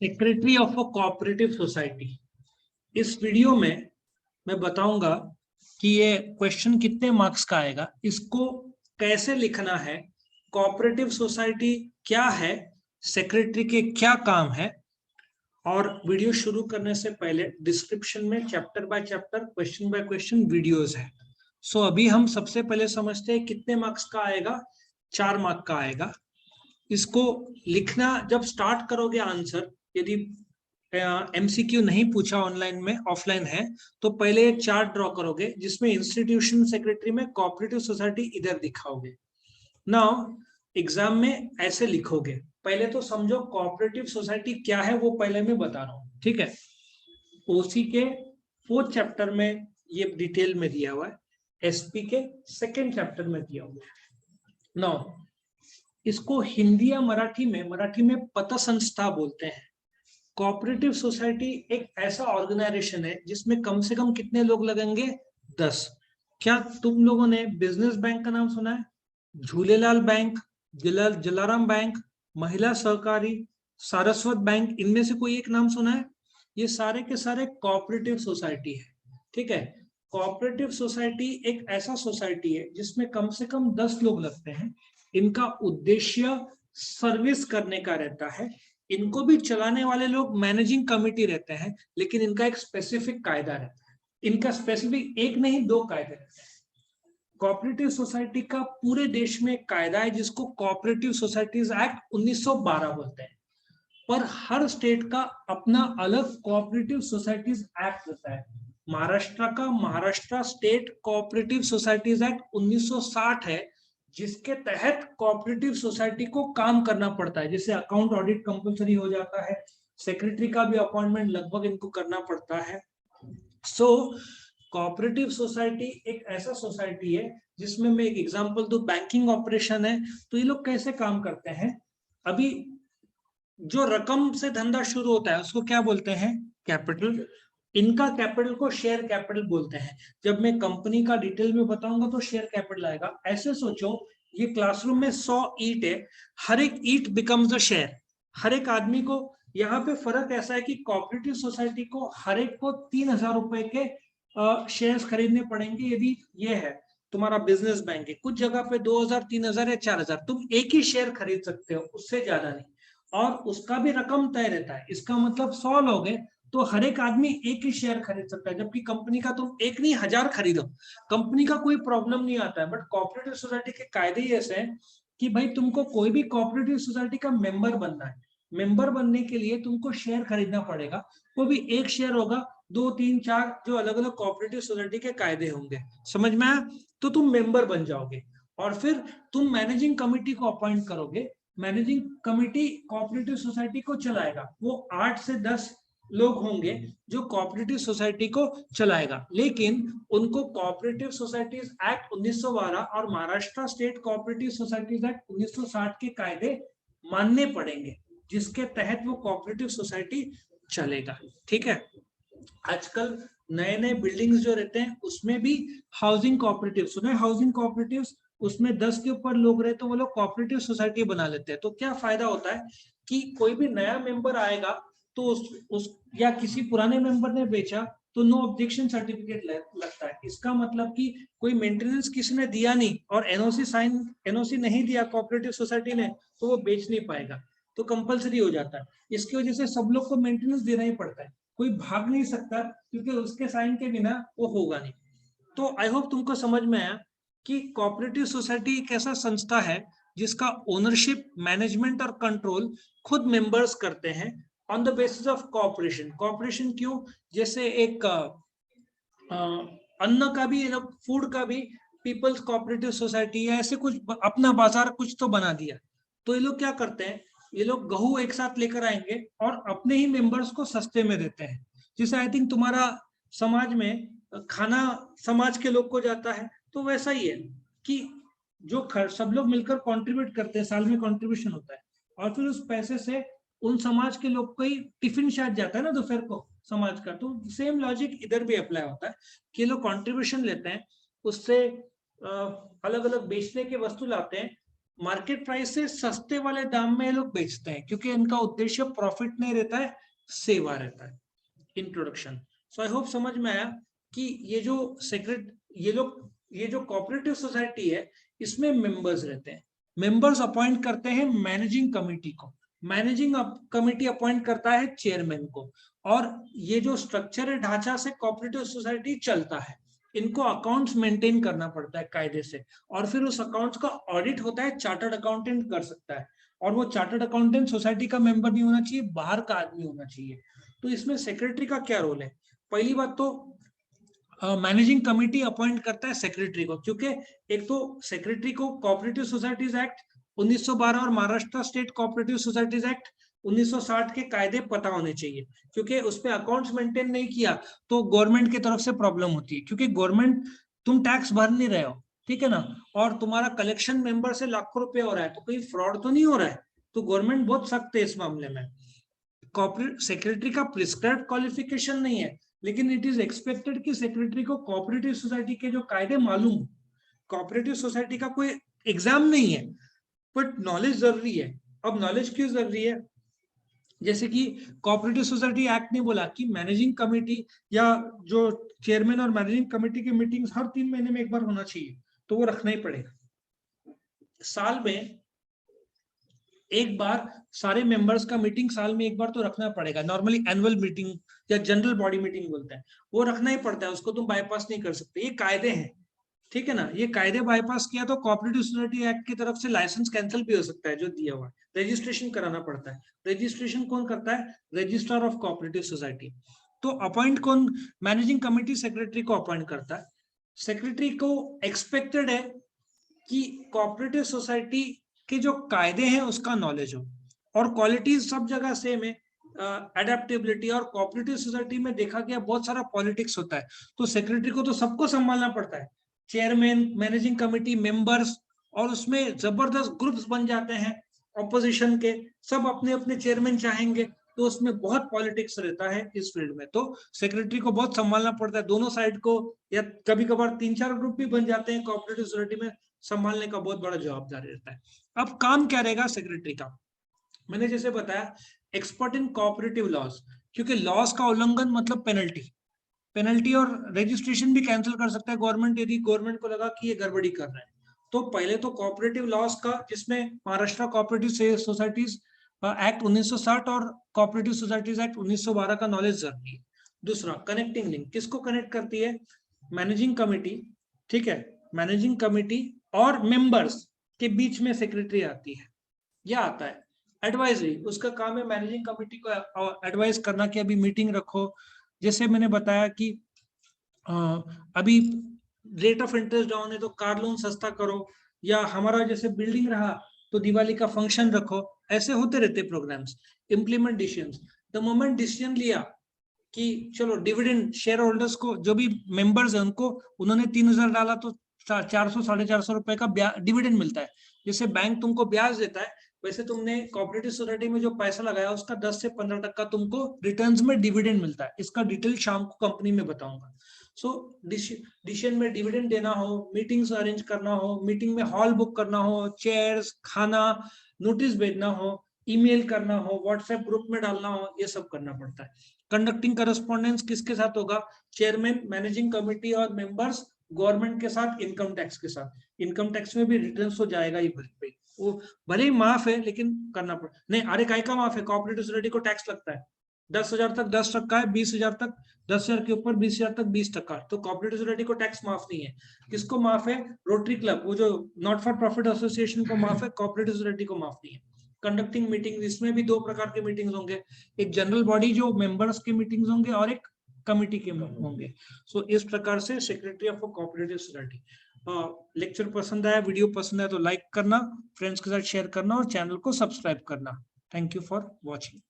Secretary of a cooperative society. इस video में मैं बताऊंगा कि ये क्वेश्चन कितने मार्क्स का आएगा, इसको कैसे लिखना है, कोऑपरेटिव सोसाइटी क्या है, सेक्रेटरी के क्या काम है। और वीडियो शुरू करने से पहले डिस्क्रिप्शन में chapter by chapter, question by question videos है। सो अभी हम सबसे पहले समझते हैं कितने मार्क्स का आएगा। 4 मार्क का आएगा। इसको लिखना जब स्टार्ट करोगे आंसर, यदि एमसीक्यू नहीं पूछा ऑनलाइन में, ऑफलाइन है, तो पहले एक चार्ट ड्रॉ करोगे जिसमें इंस्टीट्यूशन सेक्रेटरी में कोऑपरेटिव सोसाइटी इधर दिखाओगे। नाउ एग्जाम में ऐसे लिखोगे। पहले तो समझो कोऑपरेटिव सोसाइटी क्या है, वो पहले मैं बता रहा हूँ, ठीक है। ओसी के 4th चैप्टर में ये डिटेल में दिया हुआ है, एसपी के 2nd चैप्टर में दिया हुआ है। नाउ इसको हिंदी या मराठी में पतसंस्था बोलते हैं। कोऑपरेटिव सोसाइटी एक ऐसा ऑर्गेनाइजेशन है जिसमें कम से कम कितने लोग लगेंगे? 10। क्या तुम लोगों ने बिजनेस बैंक का नाम सुना है? झूलेलाल बैंक, जलाराम बैंक, महिला सहकारी, सारस्वत बैंक, इनमें से कोई एक नाम सुना है? ये सारे के सारे कोऑपरेटिव सोसाइटी है, ठीक है। कोऑपरेटिव सोसाइटी एक ऐसा सोसाइटी है जिसमें कम से कम 10 लोग लगते हैं। इनका उद्देश्य सर्विस करने का रहता है। इनको भी चलाने वाले लोग मैनेजिंग कमिटी रहते हैं, लेकिन इनका एक स्पेसिफिक कायदा रहता है। इनका स्पेसिफिक एक नहीं 2 कायदे रहते हैं। कोऑपरेटिव सोसाइटी का पूरे देश में एक कायदा है जिसको कोऑपरेटिव सोसाइटीज एक्ट 1912 बोलते हैं, पर हर स्टेट का अपना अलग कोऑपरेटिव सोसाइटीज एक्ट रहता है। महाराष्ट्र का Maharashtra state cooperative societies act 1960 है, जिसके तहत कोऑपरेटिव सोसाइटी को काम करना पड़ता है। जैसे अकाउंट ऑडिट कंपलसरी हो जाता है, सेक्रेटरी का भी अपॉइंटमेंट लगभग इनको करना पड़ता है। सो कोऑपरेटिव सोसाइटी एक ऐसा सोसाइटी है जिसमें मैं एक एग्जांपल दूं, बैंकिंग ऑपरेशन है। तो ये लोग कैसे काम करते हैं? अभी जो रकम से धंधा शुरू होता है उसको क्या बोलते हैं? कैपिटल। इनका कैपिटल को शेयर कैपिटल बोलते हैं। जब मैं कंपनी का डिटेल में बताऊंगा तो शेयर कैपिटल आएगा। ऐसे सोचो, ये क्लासरूम में 100 ईंट है, हर एक ईंट बिकम्स अ शेयर। हर एक आदमी को, यहाँ पे फर्क ऐसा है कि कोऑपरेटिव सोसाइटी को हर एक को 3,000 रुपए के शेयर्स खरीदने पड़ेंगे। यदि ये है तुम्हारा बिजनेस बैंक है, कुछ जगह पे 2,000, 3,000 या 4,000 तुम एक ही शेयर खरीद सकते हो, उससे ज्यादा नहीं। और उसका भी रकम तय रहता है। इसका मतलब 100 लोग हैं तो हर एक आदमी एक ही शेयर खरीद सकता है, जबकि कंपनी का तुम एक नहीं 1000 खरीदो, कंपनी का कोई प्रॉब्लम नहीं आता है। बट कोऑपरेटिव सोसाइटी के कायदे ही ऐसे हैं कि भाई तुमको कोई भी कोऑपरेटिव सोसाइटी का मेंबर बनना है, मेंबर बनने के लिए तुमको शेयर खरीदना पड़ेगा। वो भी एक शेयर होगा, 2, 3, 4 जो अलग अलग कोऑपरेटिव सोसाइटी के कायदे होंगे। समझ में आया? तो तुम मेंबर बन जाओगे और फिर तुम मैनेजिंग कमिटी को अपॉइंट करोगे। मैनेजिंग कमिटी कोऑपरेटिव सोसाइटी को चलाएगा। वो 8 से 10 लोग होंगे जो कोऑपरेटिव सोसाइटी को चलाएगा, लेकिन उनको कोऑपरेटिव सोसाइटीज एक्ट 1912 और Maharashtra state cooperative societies act 1960 के कायदे मानने पड़ेंगे, जिसके तहत वो कोऑपरेटिव सोसाइटी चलेगा, ठीक है। आजकल नए नए बिल्डिंग्स जो रहते हैं उसमें भी हाउसिंग कोऑपरेटिव, सुना है हाउसिंग कोऑपरेटिव, उसमें 10 के ऊपर लोग रहे तो वो लोग कोऑपरेटिव सोसाइटी बना लेते हैं। तो क्या फायदा होता है कि कोई भी नया मेंबर आएगा तो उस या किसी पुराने मेंबर ने बेचा तो नो ऑब्जेक्शन सर्टिफिकेट लगता है। इसका मतलब कि कोई मेंटेनेंस किसी ने दिया नहीं और एनओसी नहीं दिया कोऑपरेटिव सोसाइटी ने, तो वो बेच नहीं पाएगा, तो कंपलसरी हो जाता है। इसकी वजह से सब लोग को मेंटेनेंस देना ही पड़ता है, कोई भाग नहीं सकता क्योंकि उसके साइन के बिना वो होगा नहीं। तो आई होप तुमको समझ में आया कि कोऑपरेटिव सोसाइटी एक ऐसा संस्था है जिसका ओनरशिप, मैनेजमेंट और कंट्रोल खुद मेंबर्स करते हैं on the basis of cooperation. Cooperation क्यों? जैसे एक अन्न का भी, फूड का भी पीपल्स कोऑपरेटिव सोसाइटी या ऐसे कुछ अपना बाजार कुछ तो बना दिया। तो ये लोग क्या करते हैं, ये लोग गेहूं एक साथ लेकर आएंगे और अपने ही मेंबर्स को सस्ते में देते हैं। जैसे आई थिंक तुम्हारा समाज में खाना समाज के लोग को जाता है, तो वैसा ही है कि जो सब लोग मिलकर कंट्रीब्यूट करते हैं, साल में कंट्रीब्यूशन होता है और फिर उस पैसे से उन समाज के लोग को ही टिफिन शायद जाता है ना दोपहर को समाज का। तो सेम लॉजिक इधर भी अप्लाई होता है कि लोग कंट्रीब्यूशन लेते हैं, उससे अलग अलग बेचने के वस्तु लाते हैं, मार्केट प्राइस से सस्ते वाले दाम में ये लोग बेचते हैं, क्योंकि इनका उद्देश्य प्रॉफिट नहीं रहता है, सेवा रहता है। इंट्रोडक्शन। सो आई होप समझ में आया कि ये जो कोऑपरेटिव सोसाइटी है, इसमें मेंबर्स रहते हैं। मेंबर्स अपॉइंट करते हैं मैनेजिंग कमिटी को, मैनेजिंग कमिटी अपॉइंट करता है चेयरमैन को, और ये जो स्ट्रक्चर है, ढांचा से कोऑपरेटिव सोसाइटी चलता है। इनको अकाउंट्स मेंटेन करना पड़ता है कायदे से, और फिर उस अकाउंट्स का ऑडिट होता है, चार्टर्ड अकाउंटेंट कर सकता है, और वो चार्टर्ड अकाउंटेंट सोसाइटी का मेंबर नहीं होना चाहिए, बाहर का आदमी होना चाहिए। तो इसमें सेक्रेटरी का क्या रोल है? पहली बात तो मैनेजिंग कमिटी अपॉइंट करता है सेक्रेटरी को, क्योंकि एक तो सेक्रेटरी को कोऑपरेटिव सोसाइटीज एक्ट 1912 और Maharashtra state cooperative societies act 1960 के कायदे पता होने चाहिए, क्योंकि उस पर अकाउंट्स मेंटेन नहीं किया तो गवर्नमेंट की तरफ से प्रॉब्लम होती है, क्योंकि गवर्नमेंट, तुम टैक्स भर नहीं रहे हो, ठीक है ना, और तुम्हारा कलेक्शन मेंबर से लाखों रुपए हो रहा है, तो कहीं फ्रॉड तो नहीं हो रहा है, तो गवर्नमेंट बहुत सख्त है इस मामले में। कॉर्पोरेट सेक्रेटरी का प्रिस्क्राइब्ड क्वालिफिकेशन नहीं है, लेकिन इट इज एक्सपेक्टेड कि सेक्रेटरी को कोऑपरेटिव सोसाइटी के जो कायदे मालूम हो। कोऑपरेटिव सोसाइटी का कोई एग्जाम नहीं है, बट नॉलेज जरूरी है। अब नॉलेज क्यों जरूरी है? जैसे कि कोऑपरेटिव सोसाइटी एक्ट ने बोला कि मैनेजिंग कमेटी या जो चेयरमैन और मैनेजिंग कमेटी की मीटिंग्स हर 3 महीने में एक बार होना चाहिए, तो वो रखना ही पड़ेगा। साल में एक बार सारे मेंबर्स का मीटिंग साल में एक बार तो रखना पड़ेगा, नॉर्मली एनुअल मीटिंग या जनरल बॉडी मीटिंग बोलते हैं, वो रखना ही पड़ता है, उसको तुम बाईपास नहीं कर सकते, ये कायदे हैं, ठीक है ना। ये कायदे बाईपास किया तो कोऑपरेटिव सोसाइटी एक्ट की तरफ से लाइसेंस कैंसिल भी हो सकता है जो दिया हुआ है, रजिस्ट्रेशन कराना पड़ता है। रजिस्ट्रेशन कौन करता है? Registrar of cooperative society. तो अपॉइंट कौन? मैनेजिंग कमेटी सेक्रेटरी को अपॉइंट करता है। सेक्रेटरी को एक्सपेक्टेड है कि कोऑपरेटिव सोसाइटी के जो कायदे हैं उसका नॉलेज हो, और क्वालिटीज सब जगह सेम है, एडेप्टेबिलिटी। और कोऑपरेटिव सोसाइटी में देखा गया बहुत सारा पॉलिटिक्स होता है, तो सेक्रेटरी को तो सबको संभालना पड़ता है, चेयरमैन, मैनेजिंग कमेटी, मेंबर्स, और उसमें जबरदस्त ग्रुप्स बन जाते हैं ऑपोजिशन के, सब अपने अपने चेयरमैन चाहेंगे, तो उसमें बहुत पॉलिटिक्स रहता है इस फील्ड में, तो सेक्रेटरी को बहुत संभालना पड़ता है दोनों साइड को, या कभी कभार 3-4 ग्रुप भी बन जाते हैं कोऑपरेटिव सोसाइटी में, संभालने का बहुत बड़ा जवाबदारी रहता है। अब काम क्या रहेगा सेक्रेटरी का? मैंने जैसे बताया, एक्सपर्ट इन कोऑपरेटिव लॉज, क्योंकि लॉज का उल्लंघन मतलब पेनल्टी और रजिस्ट्रेशन भी कैंसिल कर सकता है गवर्नमेंट, यदि गवर्नमेंट को लगा कि ये गड़बड़ी कर रहा है। तो पहले तो कोऑपरेटिव लॉज का, जिसमें महाराष्ट्र कोऑपरेटिव सोसाइटीज एक्ट 1960 और कोऑपरेटिव सोसाइटीज एक्ट 1912 का नॉलेज जरूरी है। दूसरा, कनेक्टिंग लिंक, किसको कनेक्ट करती है? मैनेजिंग कमेटी, ठीक है, मैनेजिंग कमेटी और मेंबर्स के बीच में सेक्रेटरी आती है, या आता है। एडवाइजरी, उसका काम है मैनेजिंग कमेटी को एडवाइस करना कि अभी मीटिंग रखो, जैसे मैंने बताया कि अभी रेट ऑफ इंटरेस्ट डाउन है तो कार लोन सस्ता करो, या हमारा जैसे बिल्डिंग रहा तो दिवाली का फंक्शन रखो, ऐसे होते रहते programs. Implement decisions, the moment decision लिया कि चलो डिविडेंड, शेयर होल्डर्स को, जो भी मेंबर्स है उनको, उन्होंने 3,000 डाला तो 400-450 रुपए का डिविडेंड मिलता है। जैसे बैंक तुमको ब्याज देता है, वैसे तुमने कोऑपरेटिव सोसाइटी में जो पैसा लगाया उसका 10 से 15% तुमको रिटर्न्स में डिविडेंड मिलता है। इसका डिटेल शाम को कंपनी में बताऊंगा। सो डिसीजन में डिविडेंड देना हो, मीटिंग्स अरेंज करना हो, मीटिंग में हॉल बुक करना हो, चेयर्स, खाना, नोटिस भेजना हो, ईमेल करना हो, व्हाट्सएप ग्रुप में डालना हो, ये सब करना पड़ता है। कंडक्टिंग करस्पॉन्डेंस किसके साथ होगा? चेयरमैन, मैनेजिंग कमेटी और मेंबर्स, गवर्नमेंट के साथ, इनकम टैक्स के साथ। इनकम टैक्स में भी रिटर्न तो जाएगा ही, वो भले ही माफ है लेकिन करना पड़ नहीं। अरे काय का माफ है? कोऑपरेटिव सोसाइटी को टैक्स लगता है 10,000 तक 10% है, 20,000 तक 10,000 के ऊपर 20,000 तक 20%। तो कोऑपरेटिव सोसाइटी को टैक्स माफ नहीं है। किसको माफ है? रोटरी क्लब, वो जो नॉट फॉर प्रॉफिट एसोसिएशन को माफ है, कोऑपरेटिव सोसाइटी को माफ नहीं है। कंडक्टिंग मीटिंग, इसमें भी 2 प्रकार के मीटिंग्स होंगे, एक जनरल बॉडी जो मेंबर्स के मीटिंग्स होंगे और एक कमिटी के होंगे। सो इस प्रकार से secretary of cooperative society. Lecture पसंद आया, वीडियो पसंद आया तो लाइक करना, फ्रेंड्स के साथ शेयर करना और चैनल को सब्सक्राइब करना। Thank you for watching.